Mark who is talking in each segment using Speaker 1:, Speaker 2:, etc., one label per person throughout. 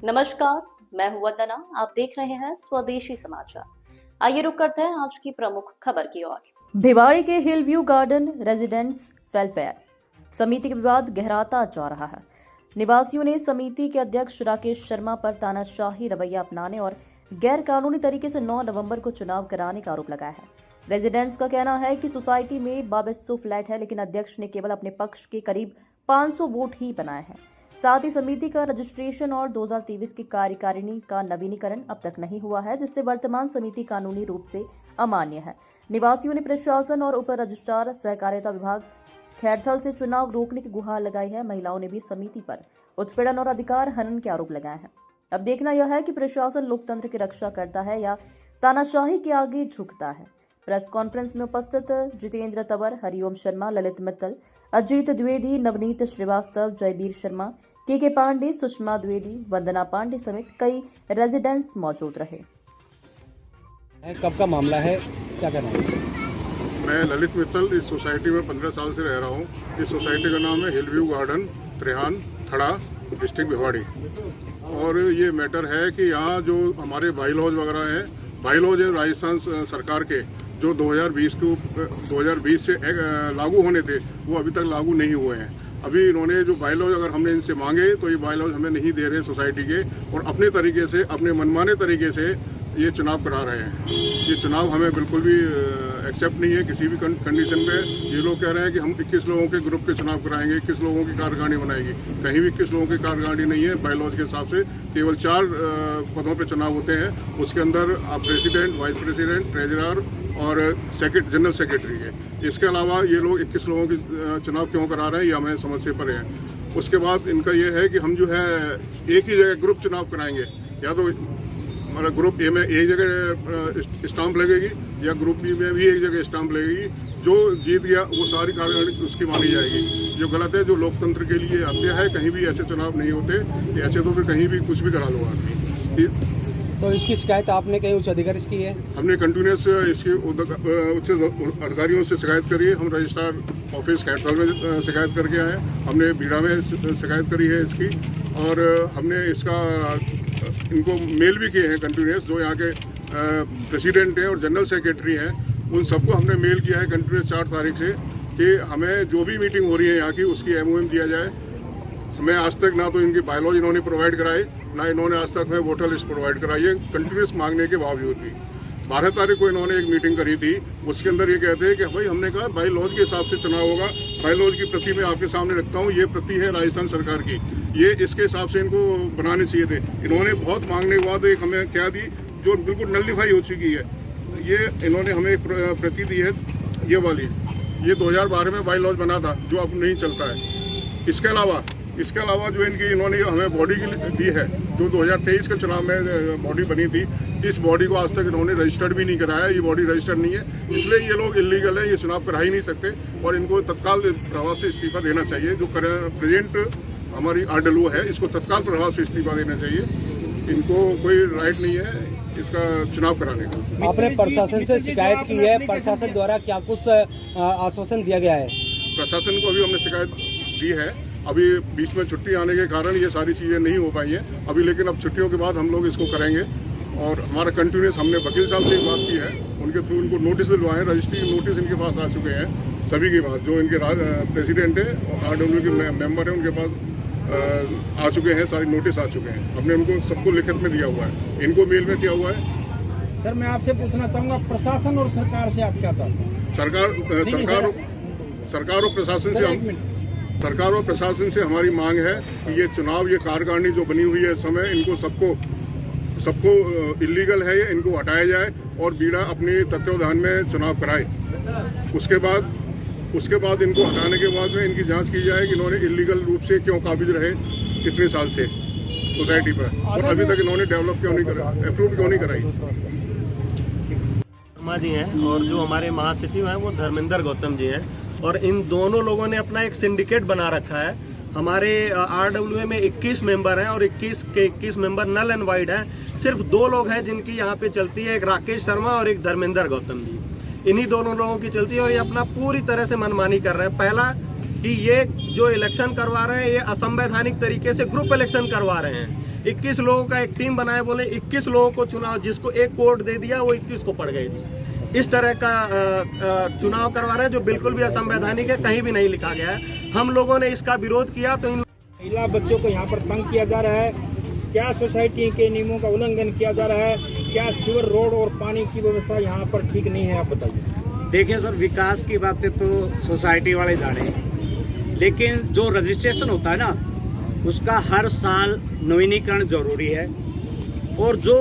Speaker 1: नमस्कार, मैं हूं वंदना। आप देख रहे हैं स्वदेशी समाचार। आइए रुक करते हैं आज की प्रमुख खबर की ओर। भिवाड़ी के हिल व्यू गार्डन रेजिडेंट्स वेलफेयर समिति का विवाद गहराता जा रहा है। निवासियों ने समिति के अध्यक्ष राकेश शर्मा पर तानाशाही रवैया अपनाने और गैर कानूनी तरीके से 9 नवंबर को चुनाव कराने का आरोप लगाया है। रेजिडेंट्स का कहना है कि सोसाइटी में 2200 फ्लैट है, लेकिन अध्यक्ष ने केवल अपने पक्ष के करीब 500 वोट ही बनाए हैं। साथ ही समिति का रजिस्ट्रेशन और 2023 की कार्यकारिणी का नवीनीकरण अब तक नहीं हुआ है, जिससे वर्तमान समिति कानूनी रूप से अमान्य है। निवासियों ने प्रशासन और उप रजिस्ट्रार सहकारिता विभाग खैरथल से चुनाव रोकने की गुहार लगाई है। महिलाओं ने भी समिति पर उत्पीड़न और अधिकार हनन के आरोप लगाए हैं। अब देखना यह है कि प्रशासन लोकतंत्र की रक्षा करता है या तानाशाही के आगे झुकता है। प्रेस कॉन्फ्रेंस में उपस्थित जितेंद्र तंवर, हरिओम शर्मा, ललित मित्तल, अजीत द्विवेदी, नवनीत श्रीवास्तव, जयवीर शर्मा, के पांडे, सुषमा द्विवेदी, वंदना पांडे समेत कई रेजिडेंट्स मौजूद रहे।
Speaker 2: कब का मामला है, क्या कहना है?
Speaker 3: मैं ललित मित्तल इस सोसाइटी में 15 साल से रह रहा हूँ। इस सोसाइटी का नाम है हिल व्यू गार्डन, त्रेहान, थड़ा, डिस्ट्रिक्ट भिवाड़ी। और ये मैटर है कि यहाँ जो हमारे बाईलॉज वगैरह हैं, बाईलॉज है राजस्थान सरकार के, जो 2020 से लागू होने थे, वो अभी तक लागू नहीं हुए हैं। अभी इन्होंने जो बाईलॉज अगर हमने इनसे मांगे तो ये बाईलॉज हमें नहीं दे रहे सोसाइटी के, और अपने तरीके से, अपने मनमाने तरीके से ये चुनाव करा रहे हैं। ये चुनाव हमें बिल्कुल भी एक्सेप्ट नहीं है किसी भी कंडीशन पे। ये लोग कह रहे हैं कि हम 21 लोगों के ग्रुप के चुनाव कराएंगे, 21 लोगों की कार्यकारिणी बनाएगी। कहीं भी 21 लोगों की कार्यकारिणी नहीं है। बाईलॉज के हिसाब से केवल 4 पदों पे चुनाव होते हैं। उसके अंदर प्रेसिडेंट, वाइस प्रेसिडेंट, ट्रेजरर और जनरल सेक्रेटरी है। इसके अलावा ये लोग 21 लोगों की चुनाव क्यों करा रहे हैं, ये हमें समझ से परे है। उसके बाद इनका ये है कि हम जो है एक ही जगह ग्रुप चुनाव कराएंगे, या तो मतलब ग्रुप ए में एक जगह स्टाम्प लगेगी या ग्रुप बी में भी एक जगह स्टाम्प लगेगी। जो जीत गया वो सारी कार्यकारिणी उसकी मानी जाएगी। जो गलत है, जो लोकतंत्र के लिए हत्या है। कहीं भी ऐसे चुनाव नहीं होते। ऐसे तो फिर कहीं भी कुछ भी करा लो आदमी।
Speaker 2: तो इसकी शिकायत आपने कहीं उच्च अधिकारी से की है?
Speaker 3: हमने कंटिन्यूस इसकी उच्च अधिकारियों से शिकायत करी है। हम रजिस्ट्रार ऑफिस खैरथल में शिकायत करके आए हैं। हमने बीड़ा में शिकायत करी है इसकी, और हमने इसका इनको मेल भी किए हैं कंटिन्यूस। जो यहाँ के प्रेसिडेंट हैं और जनरल सेक्रेटरी हैं, उन सबको हमने मेल किया है कंटिन्यूस 4 तारीख से कि हमें जो भी मीटिंग हो रही है यहाँ की, उसकी MOM दिया जाए। हमें आज तक ना तो इनकी बायलॉज इन्होंने प्रोवाइड कराई, ना इन्होंने आज तक हमें वोटर लिस्ट प्रोवाइड कराई है। कंटिन्यूस मांगने के बावजूद भी 12 तारीख को इन्होंने एक मीटिंग करी थी। उसके अंदर ये कहते हैं कि भाई हमने कहा बाईलॉज के हिसाब से चुनाव होगा। बाईलॉज की प्रति मैं आपके सामने रखता हूँ। ये प्रति है राजस्थान सरकार की, ये इसके हिसाब से इनको बनाने चाहिए थे। इन्होंने बहुत मांगने के बाद एक हमें क्या दी, जो बिल्कुल नलिफाई हो चुकी है। ये इन्होंने हमें एक प्रति दी है, ये वाली। ये 2012 में बाईलॉज बना था, जो अब नहीं चलता है। इसके अलावा जो इन्होंने हमें बॉडी दी है, जो 2023 के चुनाव में बॉडी बनी थी, इस बॉडी को आज तक इन्होंने रजिस्टर्ड भी नहीं कराया। ये बॉडी रजिस्टर्ड नहीं है, इसलिए ये लोग इलीगल है। ये चुनाव करा ही नहीं सकते, और इनको तत्काल प्रभाव से इस्तीफा देना चाहिए। जो प्रेजेंट हमारी RWO है, इसको तत्काल प्रभाव से इस्तीफा देना चाहिए। इनको कोई राइट नहीं है इसका चुनाव कराने का।
Speaker 2: आपने प्रशासन से शिकायत की है, प्रशासन द्वारा क्या कुछ आश्वासन दिया गया है?
Speaker 3: प्रशासन को अभी हमने शिकायत दी है। अभी बीच में छुट्टी आने के कारण ये सारी चीज़ें नहीं हो पाई हैं अभी, लेकिन अब छुट्टियों के बाद हम लोग इसको करेंगे। और हमारा कंटिन्यूस, हमने वकील साहब से बात की है, उनके थ्रू इनको नोटिस दिलवाए। रजिस्ट्री नोटिस इनके पास आ चुके हैं सभी के पास। जो इनके प्रेसिडेंट है और RWO के मेंबर हैं, उनके पास आ चुके हैं, सारी नोटिस आ चुके हैं। हमने उनको सबको लिखित में दिया हुआ है, इनको मेल में दिया हुआ है।
Speaker 2: सर, मैं आपसे पूछना चाहूँगा, प्रशासन और सरकार से आप क्या चाहते हैं?
Speaker 3: सरकार और प्रशासन से हमारी मांग है कि ये चुनाव, ये कार्यकारिणी जो बनी हुई है इस समय, इनको सबको इलीगल है, ये इनको हटाया जाए और बीड़ा अपने तत्वावधान में चुनाव कराए। उसके बाद इनको हटाने के बाद में इनकी जांच की जाए कि इन्होंने इलीगल रूप से क्यों काबिज रहे इतने साल से सोसाइटी पर, और अभी तक इन्होंने डेवलप क्यों नहीं करा, अप्रूव क्यों नहीं कराई।
Speaker 4: शर्मा जी हैं, और जो हमारे महासचिव हैं वो धर्मेंद्र गौतम जी हैं, और इन दोनों लोगों ने अपना एक सिंडिकेट बना रखा है। हमारे RWO में 21 मेंबर हैं और 21 के 21 मेंबर नल एंड वाइड हैं। सिर्फ 2 लोग हैं जिनकी यहाँ पे चलती है, एक राकेश शर्मा और एक धर्मेंद्र गौतम जी। इन्हीं दोनों लोगों की चलती है, और ये अपना पूरी तरह से मनमानी कर रहे हैं। पहला कि ये जो इलेक्शन करवा रहे हैं, ये असंवैधानिक तरीके से ग्रुप इलेक्शन करवा रहे हैं। 21 लोगों का एक टीम बनाए, बोले 21 लोगों को चुनाव, जिसको एक वोट दे दिया वो 21 को पड़ गई थी। इस तरह का चुनाव करवा रहे हैं जो बिल्कुल भी असंवैधानिक है, कहीं भी नहीं लिखा गया है। हम लोगों ने इसका विरोध किया तो इन
Speaker 5: महिला बच्चों को यहाँ पर तंग किया जा रहा है, क्या सोसाइटी के नियमों का उल्लंघन किया जा रहा है, क्या सीवर रोड और पानी की व्यवस्था यहाँ पर ठीक नहीं है, आप बताइए।
Speaker 2: देखिए सर, विकास की बातें तो सोसाइटी वाले जाने, लेकिन जो रजिस्ट्रेशन होता है ना, उसका हर साल नवीनीकरण जरूरी है। और जो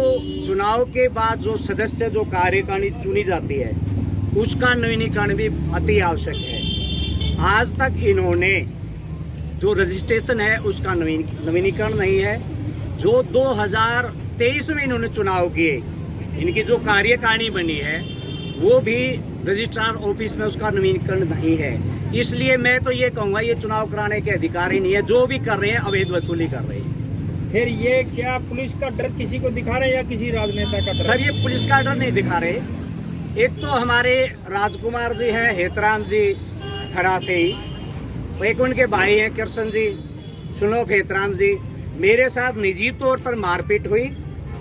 Speaker 2: चुनाव के बाद जो सदस्य, जो कार्यकारिणी चुनी जाती है, उसका नवीनीकरण भी अति आवश्यक है। आज तक इन्होंने जो रजिस्ट्रेशन है उसका नवीनीकरण नहीं है। जो 2023 में इन्होंने चुनाव किए, इनकी जो कार्यकारिणी बनी है वो भी रजिस्ट्रार ऑफिस में उसका नवीनीकरण नहीं है। इसलिए मैं तो ये कहूँगा, ये चुनाव कराने के अधिकारी नहीं है, जो भी कर रहे हैं अवैध वसूली कर रहे हैं।
Speaker 5: फिर ये क्या पुलिस का डर किसी को दिखा रहे हैं या किसी राजनेता का डर?
Speaker 2: सर, ये पुलिस का डर नहीं दिखा रहे। एक तो हमारे राजकुमार जी हैं, हेतराम जी खड़ा से ही, एक उनके भाई हैं कृष्ण जी, सुनोक हेतराम जी, मेरे साथ निजी तौर पर मारपीट हुई,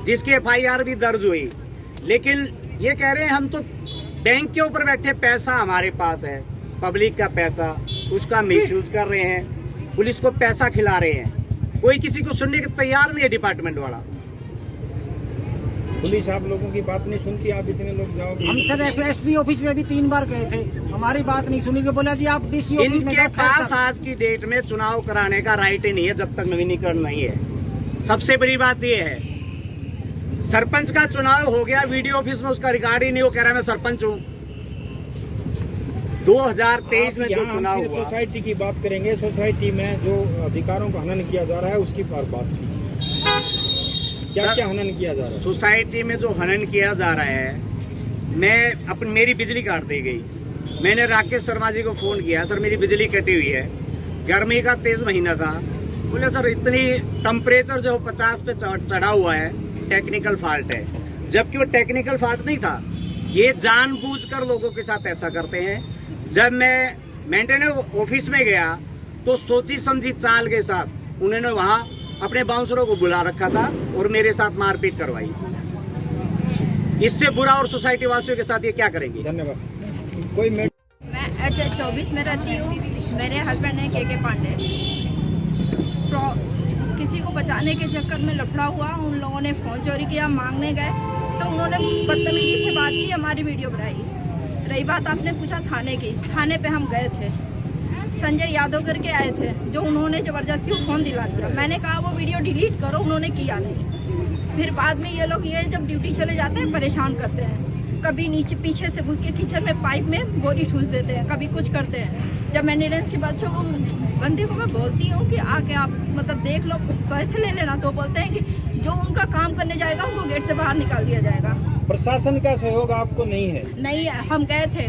Speaker 2: जिसकी FIR भी दर्ज हुई। लेकिन ये कह रहे हैं हम तो बैंक के ऊपर बैठे, पैसा हमारे पास है, पब्लिक का पैसा, उसका मिसयूज कर रहे हैं, पुलिस को पैसा खिला रहे हैं। कोई किसी को सुनने के तैयार नहीं है डिपार्टमेंट वाला।
Speaker 5: पुलिस आप लोगों की बात नहीं सुनती, आप इतने लोग जाओगे।
Speaker 6: हम सर FSP ऑफिस में भी 3 बार गए थे, हमारी बात नहीं सुनी, बोला जी आप DC ऑफिस में
Speaker 2: इनके पास आज की डेट में चुनाव कराने का राइट ही नहीं है जब तक नवीनीकरण नहीं है। सबसे बड़ी बात यह है, सरपंच का चुनाव हो गया, वीडियो ऑफिस में उसका रिकॉर्ड ही नहीं, वो कह रहा है मैं सरपंच हूँ। 2023 में जो चुनाव हुआ,
Speaker 5: सोसाइटी की बात करेंगे, सोसाइटी में जो अधिकारों का हनन किया जा रहा है उसकी पर बात की, क्या क्या हनन किया जा रहा है?
Speaker 2: सोसाइटी में जो हनन किया जा रहा है, मैं मेरी बिजली काट दी गई। मैंने राकेश शर्मा जी को फोन किया, सर मेरी बिजली कटी हुई है, गर्मी का तेज महीना था। बोले सर इतनी टेम्परेचर जो 50 पे चढ़ा हुआ है, टेक्निकल फॉल्ट है। जबकि वो टेक्निकल फॉल्ट नहीं था, ये जानबूझकर लोगों के साथ ऐसा करते हैं। जब मैं मेंटेनेंस ऑफिस में गया तो सोची समझी चाल के साथ उन्होंने वहां अपने बाउंसरों को बुला रखा था और मेरे साथ मारपीट करवाई। इससे बुरा और सोसाइटी वासियों के साथ ये क्या करेंगे?
Speaker 5: धन्यवाद। कोई
Speaker 7: मैं H24 में रहती हूँ, मेरे हस्बैंड है के पांडे। किसी को बचाने के चक्कर में लफड़ा हुआ, उन लोगों ने फोन चोरी किया, मांगने गए तो उन्होंने बदतमीजी से बात की, हमारी वीडियो बनाई। रही बात आपने पूछा थाने की, थाने पे हम गए थे, संजय यादव करके आए थे, जो उन्होंने जबरदस्ती वो फोन दिला दिया। मैंने कहा वो वीडियो डिलीट करो, उन्होंने किया नहीं। फिर बाद में ये लोग, ये जब ड्यूटी चले जाते हैं परेशान करते हैं, कभी नीचे पीछे से घुस के किचन में पाइप में बोरी ठूस देते हैं, कभी कुछ करते हैं। जब मेंटेनेंस के बच्चों को, बंदे को मैं बोलती हूँ कि आके आप मतलब देख लो, पैसे ले लेना, तो बोलते हैं कि जो उनका काम करने जाएगा उनको गेट से बाहर निकाल दिया जाएगा।
Speaker 5: प्रशासन का सहयोग आपको नहीं है?
Speaker 7: नहीं है। हम गए थे,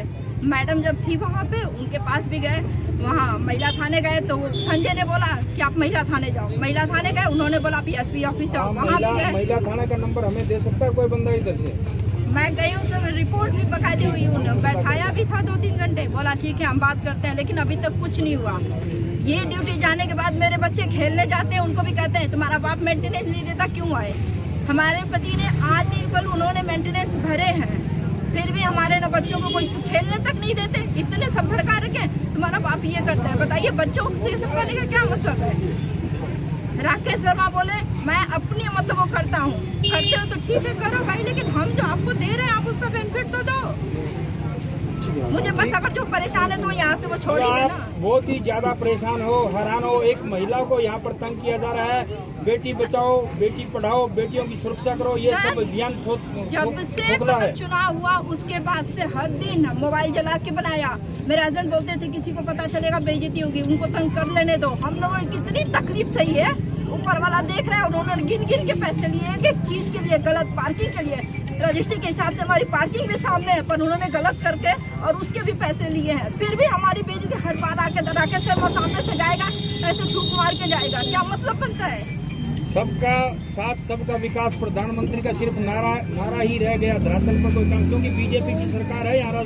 Speaker 7: मैडम जब थी वहाँ पे, उनके पास भी गए, वहाँ महिला थाने गए तो संजय ने बोला कि आप महिला थाने जाओ। महिला थाने गए, उन्होंने बोला PSP ऑफिस जाओ, वहाँ भी गए।
Speaker 5: महिला थाने का नंबर हमें दे सकता है कोई बंदा इधर से?
Speaker 7: मैं गई हूँ, सब रिपोर्ट भी बकायदी हुई हूँ, बैठाया भी था 2-3 घंटे, बोला ठीक है हम बात करते हैं, लेकिन अभी तक कुछ नहीं हुआ। ये ड्यूटी जाने के बाद मेरे बच्चे खेलने जाते हैं, उनको भी कहते हैं तुम्हारा बाप मेंटेनेंस नहीं देता, क्यों आए? हमारे पति ने आज नहीं कल उन्होंने मेंटेनेंस भरे हैं, फिर भी हमारे ना बच्चों को कोई खेलने तक नहीं देते। इतने सब भड़का रखे, तुम्हारा बाप ये करता है। बताइए बच्चों से सब करने का क्या मतलब है? राकेश शर्मा बोले मैं अपनी मतलब वो करता हूँ, करते हो तो ठीक है करो भाई, लेकिन हम जो आपको दे रहे हैं आप उसका बेनिफिट तो दो। मुझे बस अगर जो परेशान है तो यहाँ से वो छोड़िए ना।
Speaker 5: बहुत ही ज्यादा परेशान हो, हैरान हो, एक महिला को यहाँ पर तंग किया जा रहा है। बेटी बचाओ, बेटी पढ़ाओ, बेटियों की सुरक्षा करो, ये सब अभियान
Speaker 7: जब से मतलब चुनाव हुआ उसके बाद से हर दिन मोबाइल जला के बनाया। मेरे हस्बैंड बोलते थे किसी को पता चलेगा बेइज्जती होगी, उनको तंग कर लेने दो। हम लोगों ने कितनी तकलीफ सही है, ऊपर वाला देख रहा है। उन्होंने गिन गिन के पैसे लिए, एक एक चीज के लिए, गलत पार्किंग के लिए, रजिस्ट्री के हिसाब से हमारी पार्किंग भी सामने है, पर उन्होंने गलत करके और उसके भी पैसे लिए हैं। फिर भी हमारी बेइज्जती हर बार आके राकेश शर्मा सामने से जाएगा, ऐसे थूक मार के जाएगा, क्या मतलब बनता है?
Speaker 5: सबका साथ सबका विकास प्रधानमंत्री का सिर्फ नारा ही रह गया, धरातल पर कोई काम, क्योंकि बीजेपी की सरकार है यहाँ।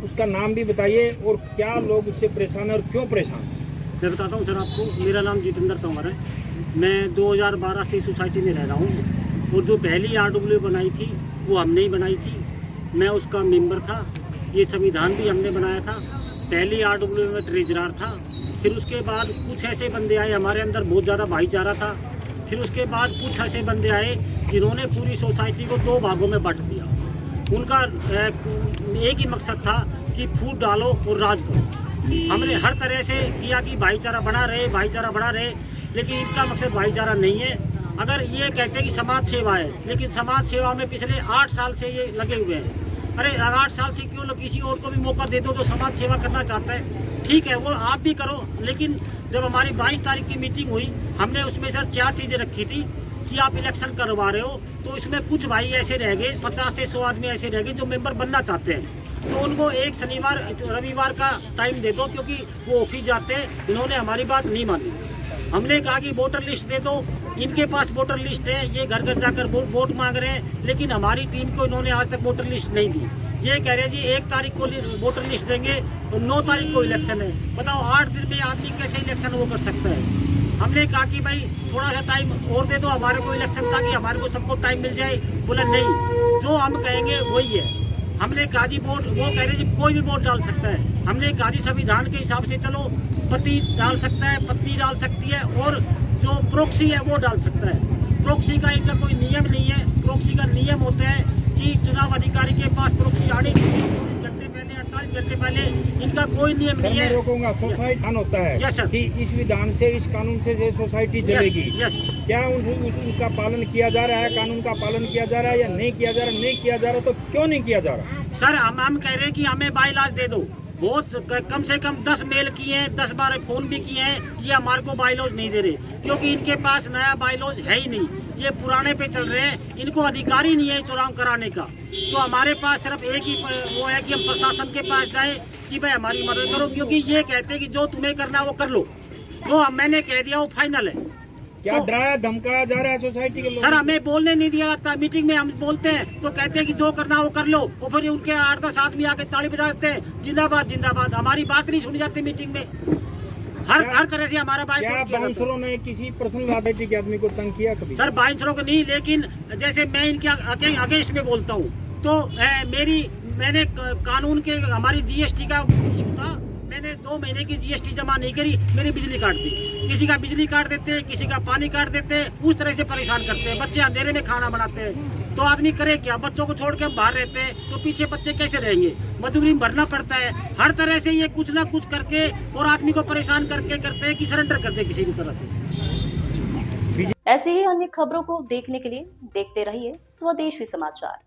Speaker 5: उसका नाम भी बताइए और क्या लोग उससे परेशान है और क्यों परेशान?
Speaker 6: मैं बताता हूँ सर आपको, मेरा नाम जितेंद्र तंवर है।
Speaker 2: मैं 2012 से सोसाइटी में रह रहा हूँ और जो पहली RWA बनाई थी वो हमने ही बनाई थी। मैं उसका मेंबर था। ये संविधान भी हमने बनाया था। पहली RWA में ट्रेजरर था। फिर उसके बाद कुछ ऐसे बंदे आए, हमारे अंदर बहुत ज़्यादा भाईचारा था। फिर उसके बाद कुछ ऐसे बंदे आए जिन्होंने पूरी सोसाइटी को 2 भागों में बांट दिया। उनका एक ही मकसद था कि फूट डालो और राज करो। हमने हर तरह से किया कि भाईचारा बना रहे, लेकिन इनका मकसद भाईचारा नहीं है। अगर ये कहते हैं कि समाज सेवा है, लेकिन समाज सेवा में पिछले 8 साल से ये लगे हुए हैं। अरे 8 साल से क्यों किसी और को भी मौका दे दो जो समाज सेवा करना चाहता है। ठीक है, वो आप भी करो, लेकिन जब हमारी 22 तारीख की मीटिंग हुई, हमने उसमें सर 4 चीज़ें रखी थी कि आप इलेक्शन करवा रहे हो, तो इसमें कुछ भाई ऐसे रह गए, 50 से 100 आदमी ऐसे रह गए जो मेंबर बनना चाहते हैं। तो उनको एक शनिवार रविवार का टाइम दे दो, क्योंकि वो ऑफिस जाते हैं। इन्होंने हमारी बात नहीं मानी। हमने कहा कि वोटर लिस्ट दे दो। इनके पास वोटर लिस्ट है, ये घर घर जाकर वोट मांग रहे हैं, लेकिन हमारी टीम को इन्होंने आज तक वोटर लिस्ट नहीं दी। ये कह रहे हैं जी 1 तारीख को वोटर लिस्ट देंगे और 9 तारीख को इलेक्शन है। बताओ 8 दिन में आदमी कैसे इलेक्शन वो कर सकता है। हमने कहा कि भाई थोड़ा सा टाइम और दे दो हमारे को इलेक्शन, ताकि हमारे को सबको टाइम मिल जाए। बोला नहीं, जो हम कहेंगे वही है। हमने कहा जी वोट, वो कह रहे जी कोई भी वोट डाल सकता है। हमने कहा जी संविधान के हिसाब से चलो, पति डाल सकता है, पत्नी डाल सकती है, और जो प्रोक्सी है वो डाल सकता है। प्रोक्सी का इनका कोई नियम नहीं है। प्रोक्सी का नियम होता है कि चुनाव अधिकारी के पास प्रोक्सी आनी 24 घंटे पहले, 48 घंटे पहले। इनका कोई नियम नहीं है।
Speaker 5: रोकूंगा, सोसाइटी होता है
Speaker 2: यस सर,
Speaker 5: कि इस विधान से, इस कानून से ये सोसाइटी चलेगी।
Speaker 2: यस।
Speaker 5: क्या उनका पालन किया जा रहा है? कानून का पालन किया जा रहा है या नहीं किया जा रहा? नहीं किया जा रहा तो क्यों नहीं किया जा रहा?
Speaker 2: सर हम कह रहे हैं कि हमें बाईलॉज दे दो। बहुत कम से कम 10 मेल किए हैं, 10 बार फोन भी किए हैं। ये हमारे को बाईलॉज नहीं दे रहे, क्योंकि इनके पास नया बाईलॉज है ही नहीं। ये पुराने पे चल रहे हैं। इनको अधिकार ही नहीं है चुनाव कराने का। तो हमारे पास सिर्फ एक ही वो है कि हम प्रशासन के पास जाए कि भाई हमारी मदद करो, क्योंकि ये कहते हैं कि जो तुम्हें करना वो कर लो, जो मैंने कह दिया वो फाइनल है।
Speaker 5: क्या डराया धमकाया जा रहा है सोसाइटी के लोग?
Speaker 2: सर हमें बोलने नहीं दिया जाता। मीटिंग में हम बोलते हैं तो कहते हैं कि जो करना वो कर लो, और फिर उनके 8-10 आदमी आके ताली बजा देते हैं, जिंदाबाद जिंदाबाद। हमारी बात नहीं सुनी जाती मीटिंग में। हर तरह से हमारा
Speaker 5: क्या बाउंसरों ने किसी पर्सनल अथॉरिटी के आदमी को तंग किया कभी?
Speaker 2: सर बाउंसरों को नहीं, लेकिन जैसे मैं इनके अगेंस्ट में बोलता हूँ तो मैंने कानून के, हमारी GST का इशू था, मैंने 2 महीने की GST जमा नहीं करी, मेरी बिजली काट दी। किसी का बिजली काट देते हैं, किसी का पानी काट देते हैं, उस तरह से परेशान करते हैं। बच्चे अंधेरे में खाना बनाते हैं, तो आदमी करे क्या? बच्चों को छोड़ के हम बाहर रहते हैं, तो पीछे बच्चे कैसे रहेंगे? मजदूरी में भरना पड़ता है। हर तरह से ये कुछ ना कुछ करके और आदमी को परेशान करके करते हैं कि सरेंडर करते हैं किसी भी तरह से।
Speaker 1: ऐसी ही अन्य खबरों को देखने के लिए देखते रहिए स्वदेशी समाचार।